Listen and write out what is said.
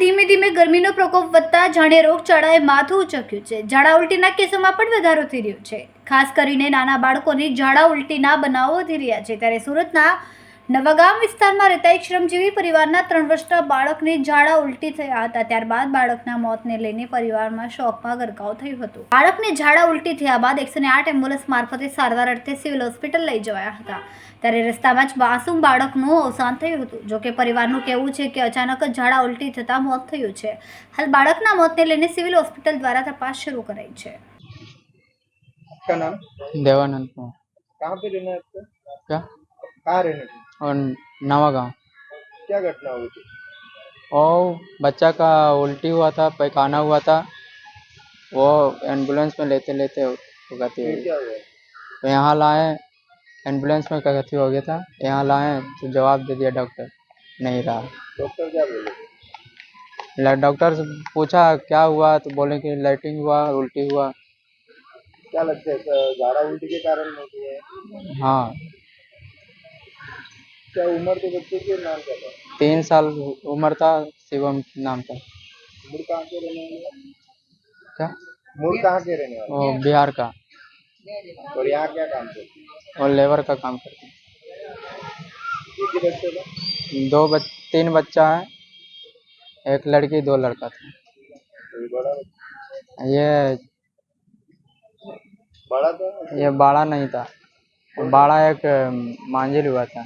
ધીમે ધીમે ગરમીનો પ્રકોપ વધતા જાણે રોગચાળાએ માથું ઉચક્યું છે। ઝાડા ઉલટીના કેસોમાં પણ વધારો થઈ રહ્યો છે। ખાસ કરીને નાના બાળકોની ઝાડા ઉલટીના બનાવો વધી રહ્યા છે। ત્યારે સુરતના નવાગામ વિસ્તારમાં રહેતા એક શ્રમજીવી પરિવારના 3 વર્ષના બાળકને ઝાડા ઉલટી થયા હતા। ત્યારબાદ બાળકના મોતને લઈને પરિવારમાં શોકમાં ગરકાવ થયું હતું। બાળકને ઝાડા ઉલટી થયા બાદ 108 એમ્બ્યુલન્સ મારફતે સારવાર અર્થે સિવિલ હોસ્પિટલ લઈ જવાયા હતા। ત્યારે રસ્તામાં જ માસૂમ બાળકનું અવસાન થયું હતું। જોકે પરિવારનું કહેવું છે કે અચાનક જ ઝાડા ઉલટી થતા મોત થયું છે। હાલ બાળકના મોતને લઈને સિવિલ હોસ્પિટલ દ્વારા તપાસ શરૂ કરાઈ છે। आपका नाम? देवानंद को कहाँ पे रहना है आपको? क्या कहाँ रहने थे? और नवा गाँव क्या घटना हुई थी? और बच्चा का उल्टी हुआ था, पैखाना हुआ था। वो एम्बुलेंस में लेते लेते गति फिर हुई। क्या हुआ? तो यहाँ लाए, एम्बुलेंस में गति हो गया था। यहाँ लाए तो जवाब दे दिया डॉक्टर नहीं रहा। डॉक्टर क्या बोले? डॉक्टर से पूछा क्या हुआ तो बोले कि लैट्रिन हुआ, उल्टी हुआ। क्या लगता है झाड़ा उल्टी के कारण होती है? हाँ, क्या उम्र तो बच्चे के नाम क्या था? 3 साल उम्र था। शिवम नाम था। मूल कहाँ के रहने वाले? क्या मूल कहाँ के रहने वाले? वो बिहार का, और यहाँ क्या काम करते? और लेबर का काम करते हैं। एक ही बच्चे का? 3 बच्चा है, एक लड़की 2 लड़का था। कोई बड़ा ये बड़ा था? ये बाड़ा नहीं था, बाड़ा एक मांझिल हुआ था।